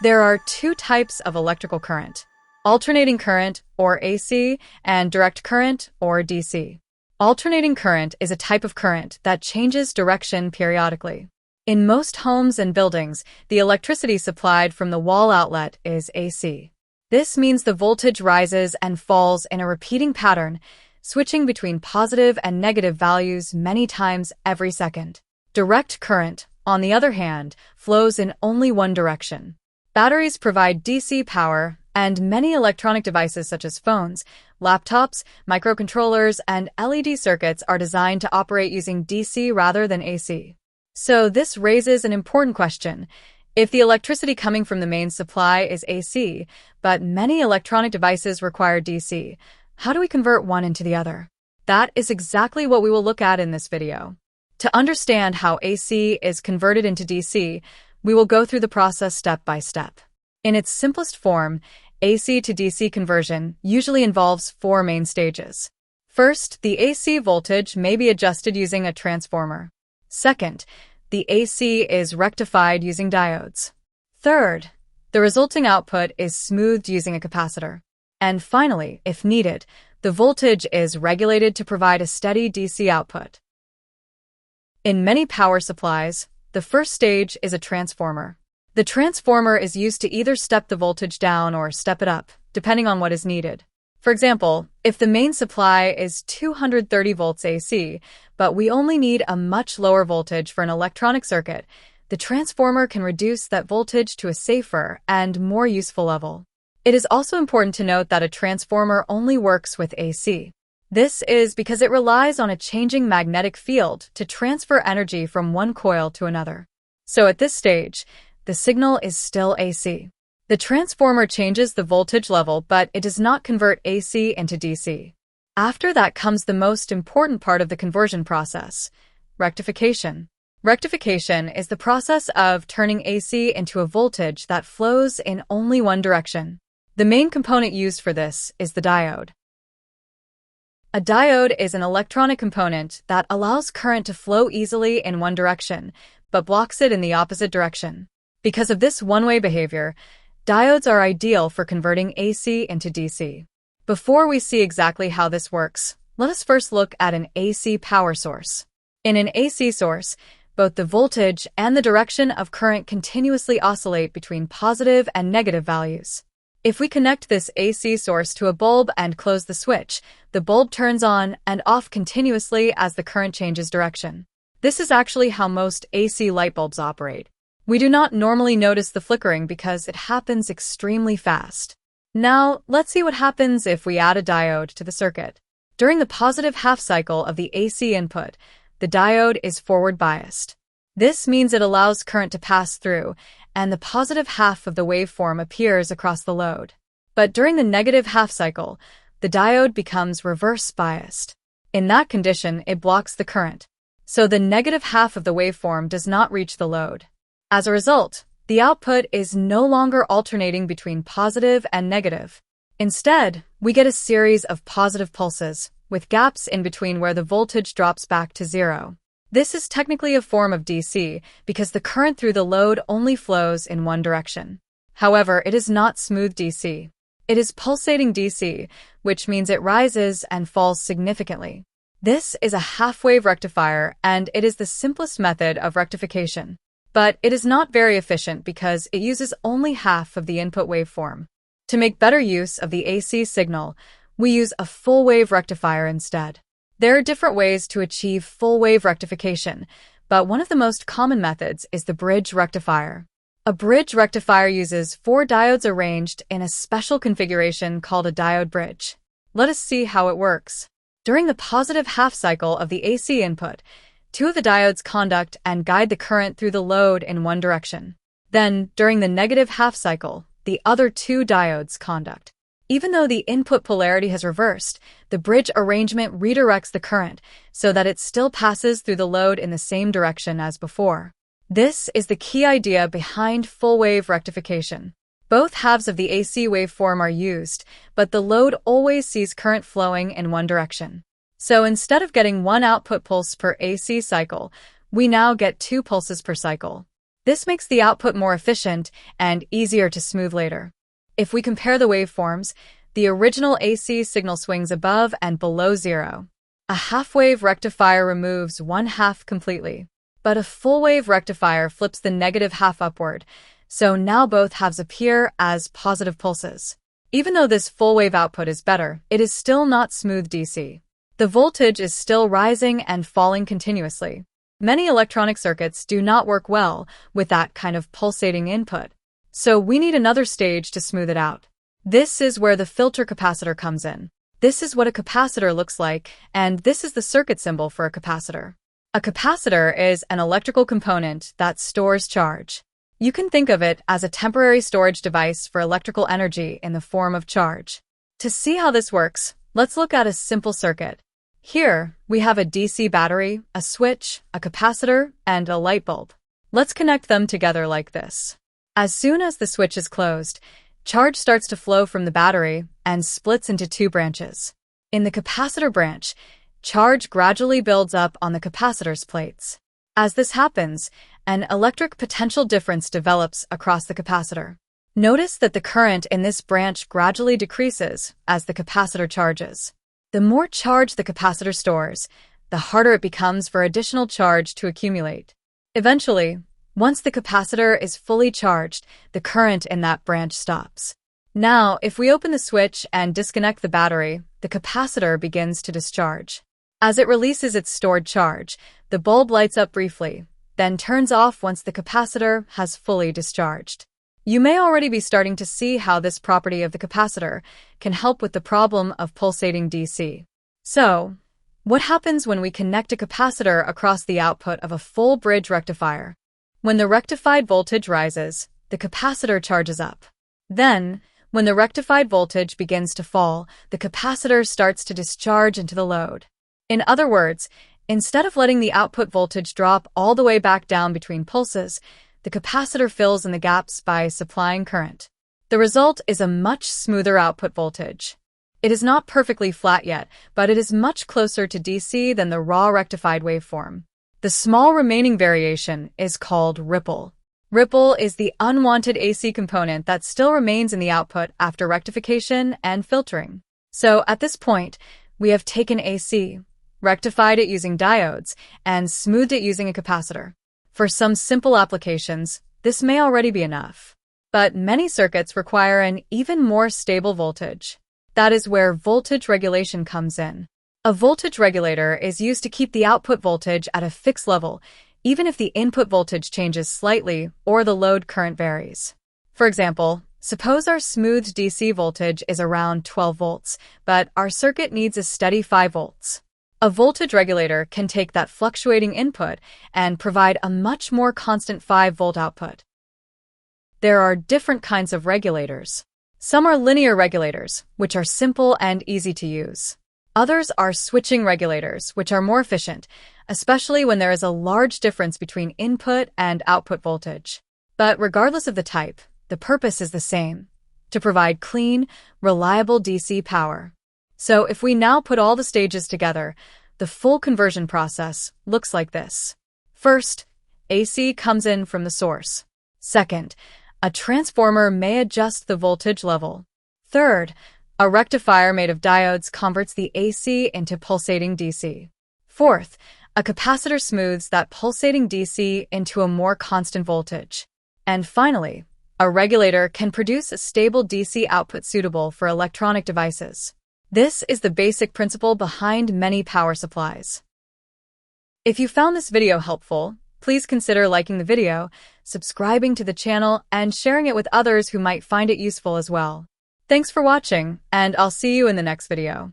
There are two types of electrical current: alternating current, or AC, and direct current, or DC. Alternating current is a type of current that changes direction periodically. In most homes and buildings, the electricity supplied from the wall outlet is AC. This means the voltage rises and falls in a repeating pattern, switching between positive and negative values many times every second. Direct current, on the other hand, flows in only one direction. Batteries provide DC power, and many electronic devices such as phones, laptops, microcontrollers, and LED circuits are designed to operate using DC rather than AC. So this raises an important question. If the electricity coming from the main supply is AC, but many electronic devices require DC, how do we convert one into the other? That is exactly what we will look at in this video. To understand how AC is converted into DC, we will go through the process step by step. In its simplest form, AC to DC conversion usually involves four main stages. First, the AC voltage may be adjusted using a transformer. Second, the AC is rectified using diodes. Third, the resulting output is smoothed using a capacitor. And finally, if needed, the voltage is regulated to provide a steady DC output. In many power supplies, the first stage is a transformer. The transformer is used to either step the voltage down or step it up, depending on what is needed. For example, if the main supply is 230 volts AC, but we only need a much lower voltage for an electronic circuit, the transformer can reduce that voltage to a safer and more useful level. It is also important to note that a transformer only works with AC. This is because it relies on a changing magnetic field to transfer energy from one coil to another. So at this stage, the signal is still AC. The transformer changes the voltage level, but it does not convert AC into DC. After that comes the most important part of the conversion process: rectification. Rectification is the process of turning AC into a voltage that flows in only one direction. The main component used for this is the diode. A diode is an electronic component that allows current to flow easily in one direction, but blocks it in the opposite direction. Because of this one-way behavior, diodes are ideal for converting AC into DC. Before we see exactly how this works, let us first look at an AC power source. In an AC source, both the voltage and the direction of current continuously oscillate between positive and negative values. If we connect this AC source to a bulb and close the switch, the bulb turns on and off continuously as the current changes direction. This is actually how most AC light bulbs operate. We do not normally notice the flickering because it happens extremely fast. Now, let's see what happens if we add a diode to the circuit. During the positive half cycle of the AC input, the diode is forward biased. This means it allows current to pass through, and the positive half of the waveform appears across the load. But during the negative half cycle, the diode becomes reverse biased. In that condition, it blocks the current, so the negative half of the waveform does not reach the load. As a result, the output is no longer alternating between positive and negative. Instead, we get a series of positive pulses, with gaps in between where the voltage drops back to zero. This is technically a form of DC because the current through the load only flows in one direction. However, it is not smooth DC. It is pulsating DC, which means it rises and falls significantly. This is a half-wave rectifier, and it is the simplest method of rectification. But it is not very efficient because it uses only half of the input waveform. To make better use of the AC signal, we use a full-wave rectifier instead. There are different ways to achieve full-wave rectification, but one of the most common methods is the bridge rectifier. A bridge rectifier uses four diodes arranged in a special configuration called a diode bridge. Let us see how it works. During the positive half cycle of the AC input, two of the diodes conduct and guide the current through the load in one direction. Then, during the negative half cycle, the other two diodes conduct. Even though the input polarity has reversed, the bridge arrangement redirects the current so that it still passes through the load in the same direction as before. This is the key idea behind full-wave rectification. Both halves of the AC waveform are used, but the load always sees current flowing in one direction. So instead of getting one output pulse per AC cycle, we now get two pulses per cycle. This makes the output more efficient and easier to smooth later. If we compare the waveforms, the original AC signal swings above and below zero. A half-wave rectifier removes one half completely, but a full-wave rectifier flips the negative half upward, so now both halves appear as positive pulses. Even though this full-wave output is better, it is still not smooth DC. The voltage is still rising and falling continuously. Many electronic circuits do not work well with that kind of pulsating input, so we need another stage to smooth it out. This is where the filter capacitor comes in. This is what a capacitor looks like, and this is the circuit symbol for a capacitor. A capacitor is an electrical component that stores charge. You can think of it as a temporary storage device for electrical energy in the form of charge. To see how this works, let's look at a simple circuit. Here, we have a DC battery, a switch, a capacitor, and a light bulb. Let's connect them together like this. As soon as the switch is closed, charge starts to flow from the battery and splits into two branches. In the capacitor branch, charge gradually builds up on the capacitor's plates. As this happens, an electric potential difference develops across the capacitor. Notice that the current in this branch gradually decreases as the capacitor charges. The more charge the capacitor stores, the harder it becomes for additional charge to accumulate. Eventually, once the capacitor is fully charged, the current in that branch stops. Now, if we open the switch and disconnect the battery, the capacitor begins to discharge. As it releases its stored charge, the bulb lights up briefly, then turns off once the capacitor has fully discharged. You may already be starting to see how this property of the capacitor can help with the problem of pulsating DC. So, what happens when we connect a capacitor across the output of a full bridge rectifier? When the rectified voltage rises, the capacitor charges up. Then, when the rectified voltage begins to fall, the capacitor starts to discharge into the load. In other words, instead of letting the output voltage drop all the way back down between pulses, the capacitor fills in the gaps by supplying current. The result is a much smoother output voltage. It is not perfectly flat yet, but it is much closer to DC than the raw rectified waveform. The small remaining variation is called ripple. Ripple is the unwanted AC component that still remains in the output after rectification and filtering. So at this point, we have taken AC, rectified it using diodes, and smoothed it using a capacitor. For some simple applications, this may already be enough. But many circuits require an even more stable voltage. That is where voltage regulation comes in. A voltage regulator is used to keep the output voltage at a fixed level, even if the input voltage changes slightly or the load current varies. For example, suppose our smoothed DC voltage is around 12 volts, but our circuit needs a steady 5 volts. A voltage regulator can take that fluctuating input and provide a much more constant 5-volt output. There are different kinds of regulators. Some are linear regulators, which are simple and easy to use. Others are switching regulators, which are more efficient, especially when there is a large difference between input and output voltage. But regardless of the type, the purpose is the same: to provide clean, reliable DC power. So if we now put all the stages together, the full conversion process looks like this. First, AC comes in from the source. Second, a transformer may adjust the voltage level. Third, a rectifier made of diodes converts the AC into pulsating DC. Fourth, a capacitor smooths that pulsating DC into a more constant voltage. And finally, a regulator can produce a stable DC output suitable for electronic devices. This is the basic principle behind many power supplies. If you found this video helpful, please consider liking the video, subscribing to the channel, and sharing it with others who might find it useful as well. Thanks for watching, and I'll see you in the next video.